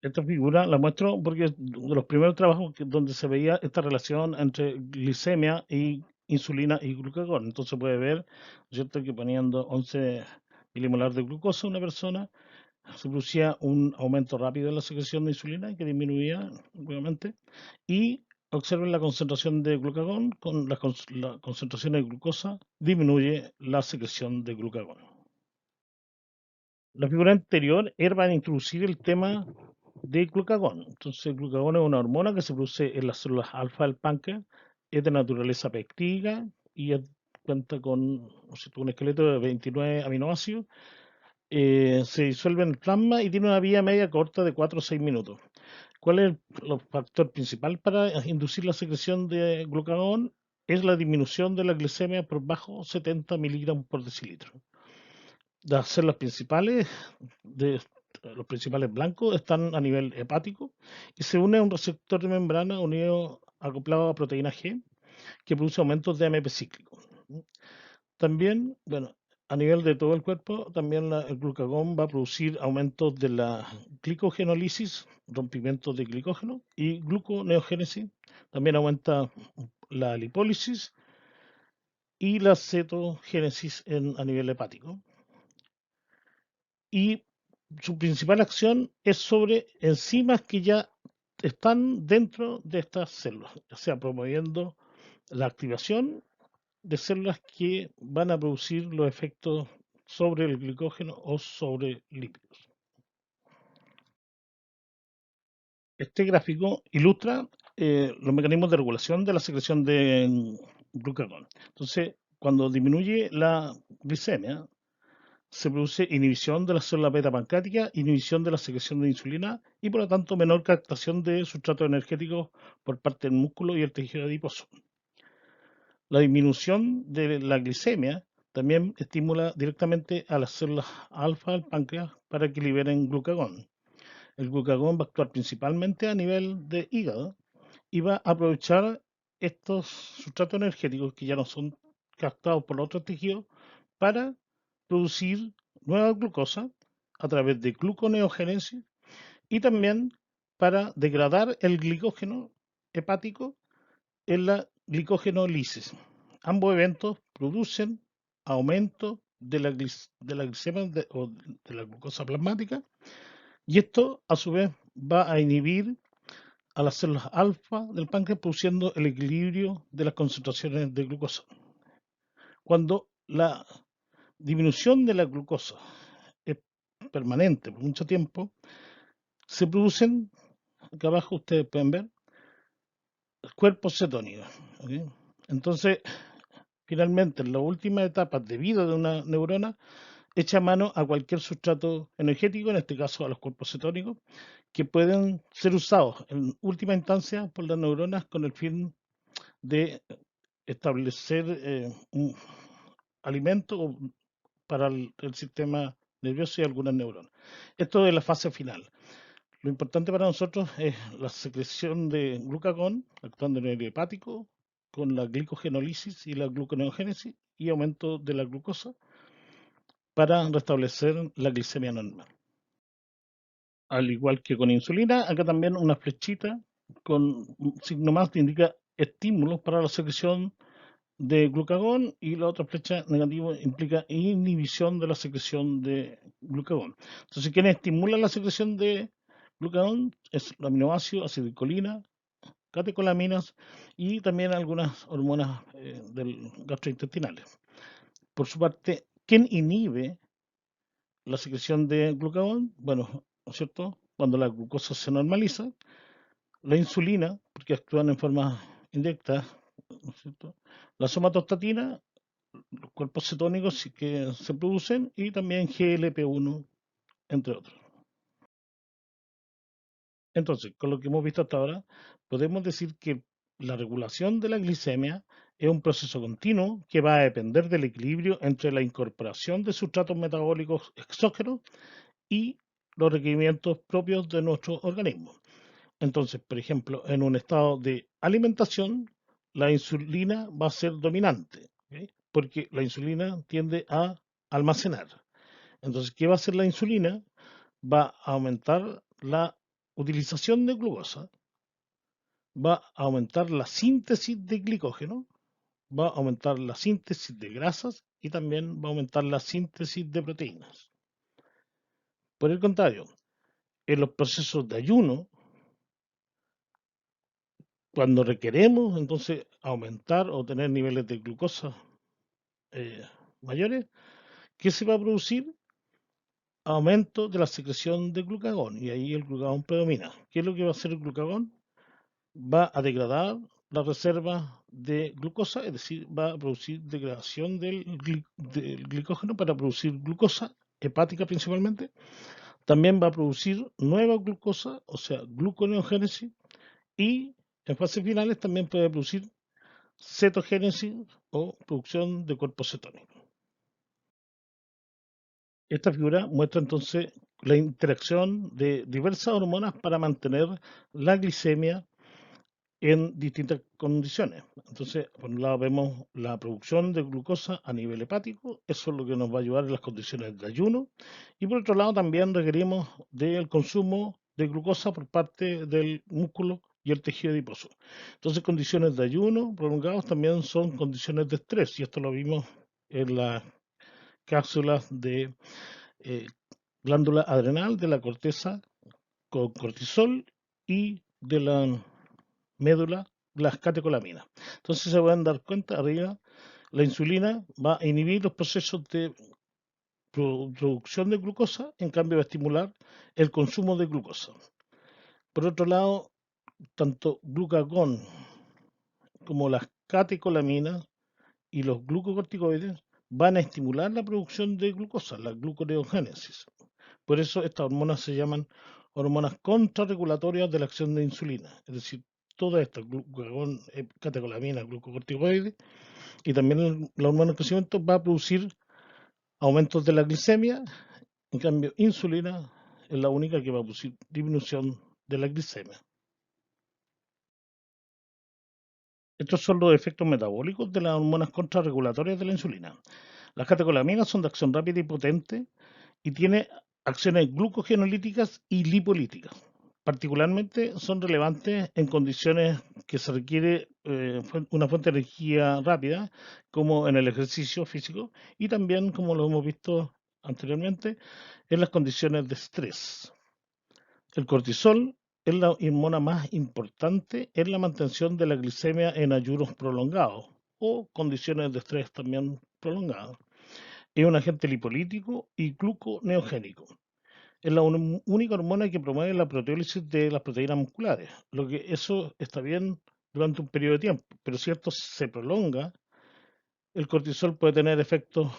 Esta figura la muestro porque es de los primeros trabajos donde se veía esta relación entre glicemia y insulina y glucagón. Entonces puede ver, ¿cierto?, que poniendo 11 milimolar de glucosa a una persona, se producía un aumento rápido en la secreción de insulina que disminuía, obviamente, y observen la concentración de glucagón, con la concentración de glucosa disminuye la secreción de glucagón. La figura anterior era para introducir el tema de glucagón. Entonces, el glucagón es una hormona que se produce en las células alfa del páncreas, es de naturaleza peptídica y cuenta con, ¿no es cierto?, un esqueleto de 29 aminoácidos. Se disuelve en el plasma y tiene una vía media corta de 4 o 6 minutos. ¿Cuál es el factor principal para inducir la secreción de glucagón? Es la disminución de la glicemia por bajo 70 miligramos por decilitro. Las células principales de los principales blancos están a nivel hepático y se une a un receptor de membrana unido acoplado a proteína G que produce aumentos de AMP cíclico. También, bueno, a nivel de todo el cuerpo, también el glucagón va a producir aumentos de la glicogenólisis, rompimiento de glicógeno, y gluconeogénesis. También aumenta la lipólisis y la cetogénesis a nivel hepático. Y su principal acción es sobre enzimas que ya están dentro de estas células, o sea, promoviendo la activación de células que van a producir los efectos sobre el glicógeno o sobre lípidos. Este gráfico ilustra los mecanismos de regulación de la secreción de glucagón. Entonces, cuando disminuye la glicemia, se produce inhibición de la célula beta pancreática, inhibición de la secreción de insulina y por lo tanto menor captación de sustratos energéticos por parte del músculo y el tejido adiposo. La disminución de la glicemia también estimula directamente a las células alfa del páncreas para que liberen glucagón. El glucagón va a actuar principalmente a nivel de hígado y va a aprovechar estos sustratos energéticos que ya no son captados por los otros tejidos para producir nueva glucosa a través de gluconeogénesis y también para degradar el glicógeno hepático en la glicógenólisis. Ambos eventos producen aumento de la glicemia o de la glucosa plasmática y esto a su vez va a inhibir a las células alfa del páncreas produciendo el equilibrio de las concentraciones de glucosa. Cuando la disminución de la glucosa es permanente por mucho tiempo, se producen, acá abajo ustedes pueden ver, cuerpos cetónicos. ¿Okay? Entonces, finalmente, en las últimas etapas de vida de una neurona, echa mano a cualquier sustrato energético, en este caso a los cuerpos cetónicos, que pueden ser usados en última instancia por las neuronas con el fin de establecer un alimento para el sistema nervioso y algunas neuronas. Esto es la fase final. Lo importante para nosotros es la secreción de glucagón, actuando en el hepático, con la glicogenólisis y la gluconeogénesis y aumento de la glucosa para restablecer la glicemia normal. Al igual que con insulina, acá también una flechita con un signo más que indica estímulos para la secreción de glucagón y la otra flecha negativa implica inhibición de la secreción de glucagón. Entonces, ¿quién estimula la secreción de glucagón? Es el aminoácido, acetilcolina, catecolaminas y también algunas hormonas gastrointestinales. Por su parte, ¿quién inhibe la secreción de glucagón? Bueno, ¿no es cierto? Cuando la glucosa se normaliza, la insulina, porque actúan en forma indirecta, ¿no es cierto? La somatostatina, los cuerpos cetónicos que se producen y también GLP-1, entre otros. Entonces, con lo que hemos visto hasta ahora, podemos decir que la regulación de la glicemia es un proceso continuo que va a depender del equilibrio entre la incorporación de sustratos metabólicos exógenos y los requerimientos propios de nuestro organismo. Entonces, por ejemplo, en un estado de alimentación, la insulina va a ser dominante, ¿ok? Porque la insulina tiende a almacenar. Entonces, ¿qué va a hacer la insulina? Va a aumentar la utilización de glucosa va a aumentar la síntesis de glicógeno, va a aumentar la síntesis de grasas y también va a aumentar la síntesis de proteínas. Por el contrario, en los procesos de ayuno, cuando requeremos entonces aumentar o tener niveles de glucosa eh, mayores, ¿qué se va a producir? Aumento de la secreción de glucagón y ahí el glucagón predomina. ¿Qué es lo que va a hacer el glucagón? Va a degradar la reserva de glucosa, es decir, va a producir degradación del glicógeno para producir glucosa hepática principalmente. También va a producir nueva glucosa, o sea, gluconeogénesis, y en fases finales también puede producir cetogénesis o producción de cuerpos cetónicos. Esta figura muestra entonces la interacción de diversas hormonas para mantener la glicemia en distintas condiciones. Entonces, por un lado vemos la producción de glucosa a nivel hepático, eso es lo que nos va a ayudar en las condiciones de ayuno, y por otro lado también requerimos del consumo de glucosa por parte del músculo y el tejido adiposo. Entonces, condiciones de ayuno prolongados también son condiciones de estrés, y esto lo vimos en las cápsulas de eh, glándula adrenal, de la corteza con cortisol y de la médula, las catecolaminas. Entonces se pueden dar cuenta, arriba, la insulina va a inhibir los procesos de producción de glucosa, en cambio va a estimular el consumo de glucosa. Por otro lado, tanto glucagón como las catecolaminas y los glucocorticoides van a estimular la producción de glucosa, la gluconeogénesis. Por eso estas hormonas se llaman hormonas contrarregulatorias de la acción de insulina. Es decir, todas estas, glucagón, catecolamina, glucocorticoides, y también la hormona de crecimiento va a producir aumentos de la glicemia. En cambio, insulina es la única que va a producir disminución de la glicemia. Estos son los efectos metabólicos de las hormonas contrarregulatorias de la insulina. Las catecolaminas son de acción rápida y potente y tiene acciones glucogenolíticas y lipolíticas. Particularmente son relevantes en condiciones que se requiere una fuente de energía rápida, como en el ejercicio físico, y también, como lo hemos visto anteriormente, en las condiciones de estrés. El cortisol es la hormona más importante en la mantención de la glicemia en ayunos prolongados o condiciones de estrés también prolongadas. Es un agente lipolítico y gluconeogénico. Es la única hormona que promueve la proteólisis de las proteínas musculares. Lo que eso está bien durante un periodo de tiempo, pero si esto se prolonga, el cortisol puede tener efectos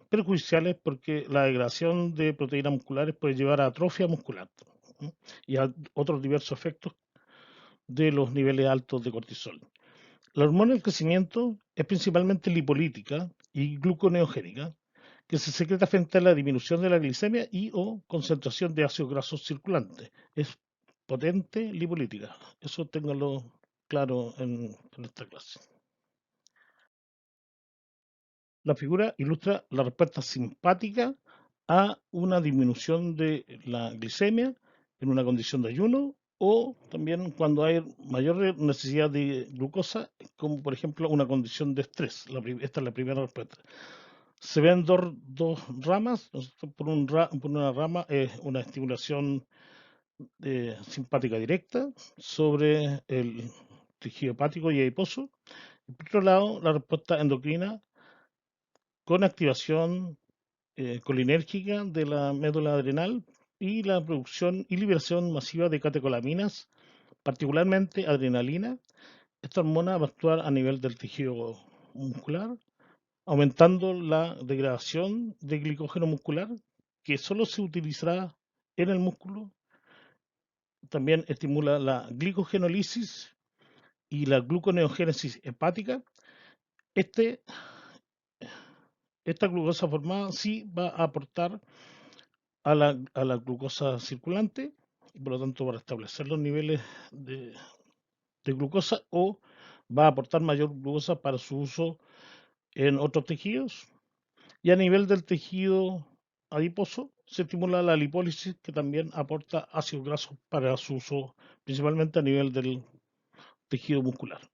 perjudiciales porque la degradación de proteínas musculares puede llevar a atrofia muscular, ¿no? Y a otros diversos efectos de los niveles altos de cortisol. La hormona del crecimiento es principalmente lipolítica y gluconeogénica, que se secreta frente a la disminución de la glicemia y o concentración de ácidos grasos circulantes. Es potente lipolítica. Eso ténganlo claro en esta clase. La figura ilustra la respuesta simpática a una disminución de la glicemia en una condición de ayuno o también cuando hay mayor necesidad de glucosa, como por ejemplo una condición de estrés. Esta es la primera respuesta. Se ven dos ramas. Por una rama es una estimulación simpática directa sobre el tejido hepático y adiposo. Por otro lado, la respuesta endocrina con activación colinérgica de la médula adrenal y la producción y liberación masiva de catecolaminas, particularmente adrenalina. Esta hormona va a actuar a nivel del tejido muscular, aumentando la degradación de glicógeno muscular, que solo se utilizará en el músculo. También estimula la glicogenólisis y la gluconeogénesis hepática. Este, esta glucosa formada sí va a aportar a la glucosa circulante, y por lo tanto para establecer los niveles de glucosa, o va a aportar mayor glucosa para su uso en otros tejidos. Y a nivel del tejido adiposo, se estimula la lipólisis, que también aporta ácidos grasos para su uso, principalmente a nivel del tejido muscular.